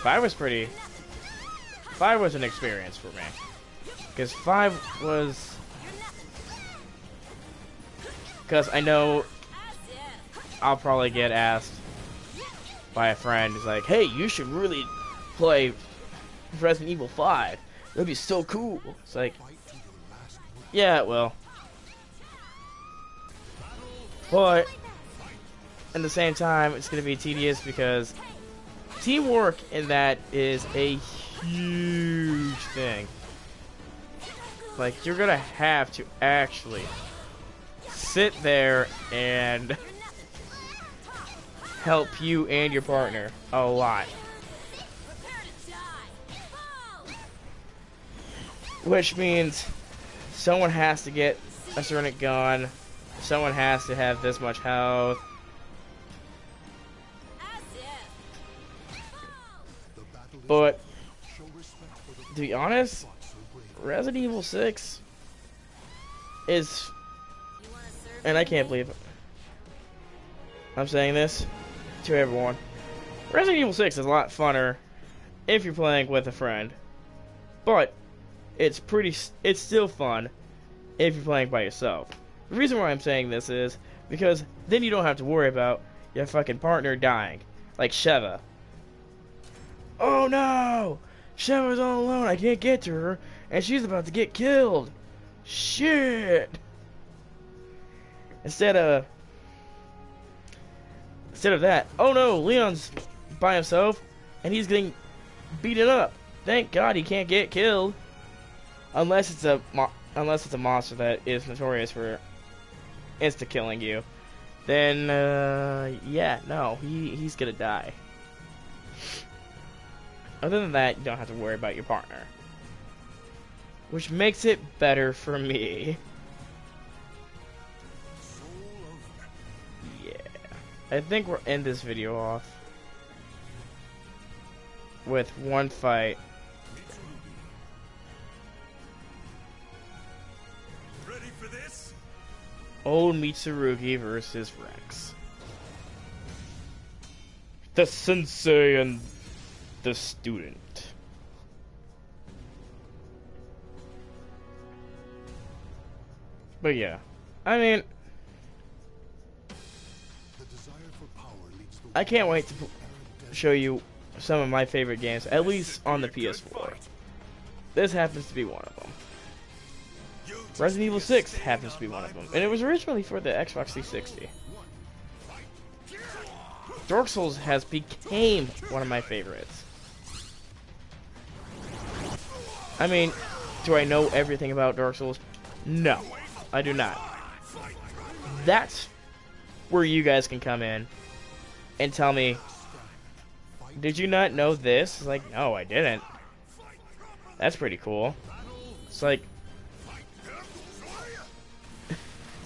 S1: 5 was pretty. 5 was an experience for me. Because 5 was... Because I know I'll probably get asked by a friend who's like, hey, you should really play Resident Evil 5. That'd be so cool. It's like, yeah, it will. But at the same time, it's going to be tedious because teamwork in that is a huge thing. Like, you're going to have to actually sit there and help you and your partner a lot. Which means someone has to get a certain gun, someone has to have this much health. But to be honest, Resident Evil 6 is, and I can't believe it, I'm saying this to everyone, Resident Evil 6 is a lot funner if you're playing with a friend, but it's still fun if you're playing by yourself. The reason why I'm saying this is because then you don't have to worry about your fucking partner dying, like Sheva. Oh no! Sheva's all alone, I can't get to her, and she's about to get killed. Shit! Instead of that, oh no, Leon's by himself, and he's getting beaten up. Thank God he can't get killed, unless it's a monster that is notorious for insta killing you. Then yeah, no, he's gonna die. Other than that, you don't have to worry about your partner, which makes it better for me. Yeah, I think we'll end this video off with one fight.
S4: Ready for this?
S1: Old Mitsurugi versus Rex. The sensei and the student. But yeah, I mean, I can't wait to show you some of my favorite games, at least on the PS4. This happens to be one of them. Resident Evil 6 happens to be one of them, and it was originally for the Xbox 360. Dark Souls has became one of my favorites. I mean, do I know everything about Dark Souls? No, I do not. That's where you guys can come in and tell me, did you not know this? It's like, no, I didn't. That's pretty cool. It's like,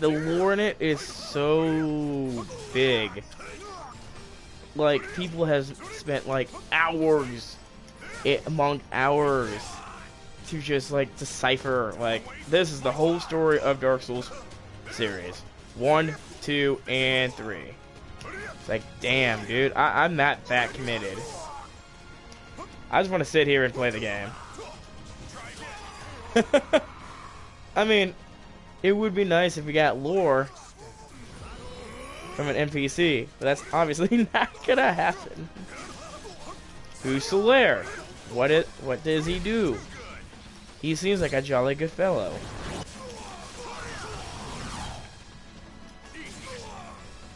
S1: the lore in it is so big. Like, people have spent like hours, among hours, to just like decipher, like, this is the whole story of Dark Souls series 1, 2, and 3. It's like, damn, dude, I'm not that committed. I just want to sit here and play the game. I mean, it would be nice if we got lore from an NPC, but that's obviously not gonna happen. Who's Solaire? What does he do? He seems like a jolly good fellow.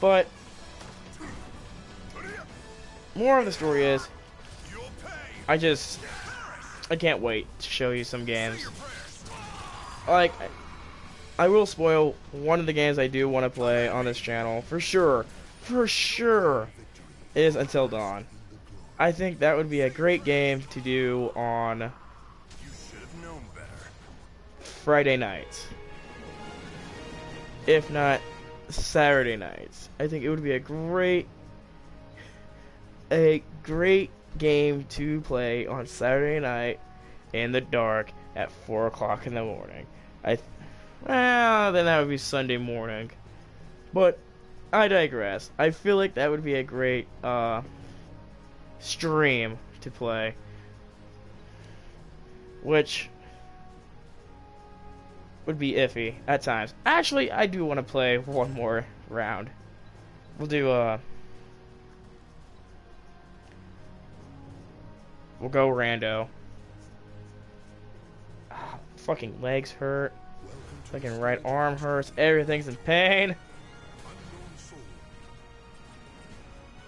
S1: But more of the story is, I can't wait to show you some games. Like, I will spoil one of the games I do want to play on this channel for sure, is Until Dawn. I think that would be a great game to do on Friday nights, if not Saturday nights. I think it would be a great game to play on Saturday night in the dark at 4 o'clock in the morning. Well, then that would be Sunday morning. But I digress. I feel like that would be a great stream to play, which would be iffy at times. Actually, I do want to play one more round. We'll do we'll go rando. Oh, fucking legs hurt. Fucking right arm hurts. Everything's in pain.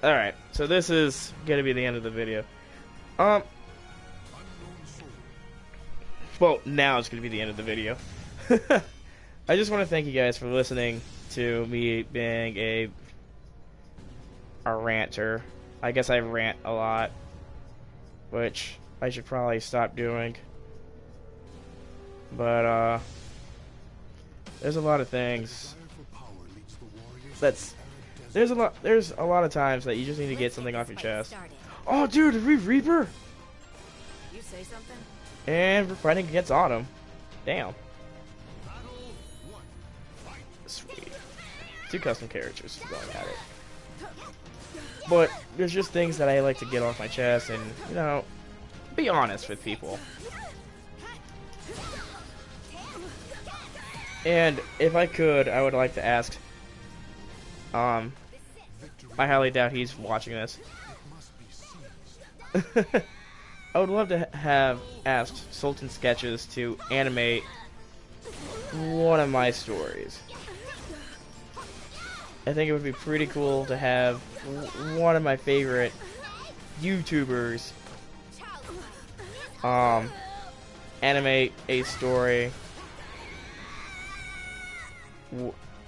S1: Alright, so this is gonna be the end of the video. Well, now it's gonna be the end of the video. I just want to thank you guys for listening to me being a ranter. I guess I rant a lot, which I should probably stop doing. But there's a lot of things there's a lot of times that you just need to get something off your chest. Oh, dude, Reaper!
S2: You say something?
S1: And we're fighting against Autumn. Damn. Sweet. 2 custom characters going at it. But there's just things that I like to get off my chest and, you know, be honest with people. And if I could, I would like to ask, I highly doubt he's watching this. I would love to have asked Sultan Sketches to animate one of my stories. I think it would be pretty cool to have one of my favorite YouTubers animate a story,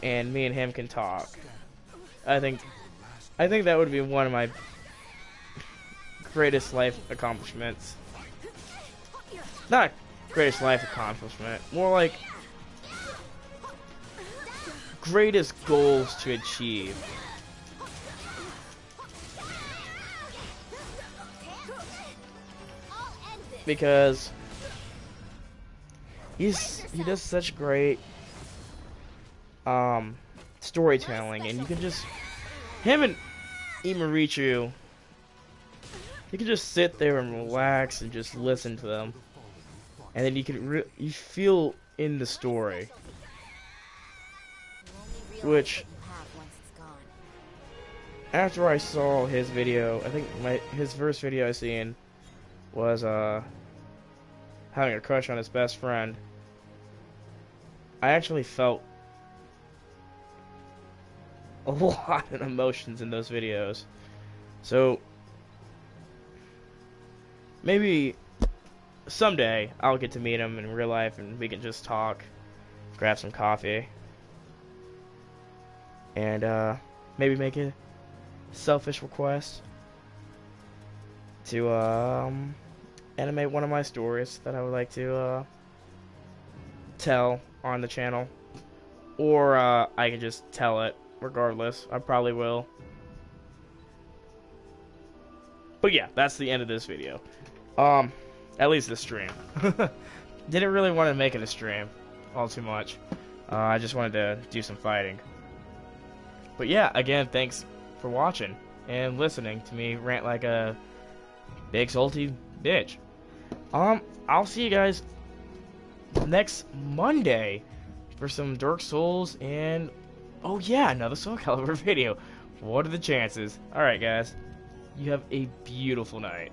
S1: and me and him can talk. I think that would be one of my greatest life accomplishments. Not greatest life accomplishment, more like greatest goals to achieve. Because he does such great storytelling, and you can just him and Imarichu, you can just sit there and relax and just listen to them, and then you can you feel in the story, which after I saw his video, I think his first video I seen was having a crush on his best friend. I actually felt a lot of emotions in those videos. So maybe someday I'll get to meet him in real life and we can just talk, grab some coffee, and maybe make a selfish request to animate one of my stories that I would like to tell on the channel, or I can just tell it regardless. I probably will. But yeah, that's the end of this video. At least the stream. Didn't really want to make it a stream all too much. I just wanted to do some fighting. But yeah, again, thanks for watching and listening to me rant like a big salty bitch. I'll see you guys next Monday for some Dark Souls and, oh yeah, another Soul Calibur video. What are the chances? Alright guys, you have a beautiful night.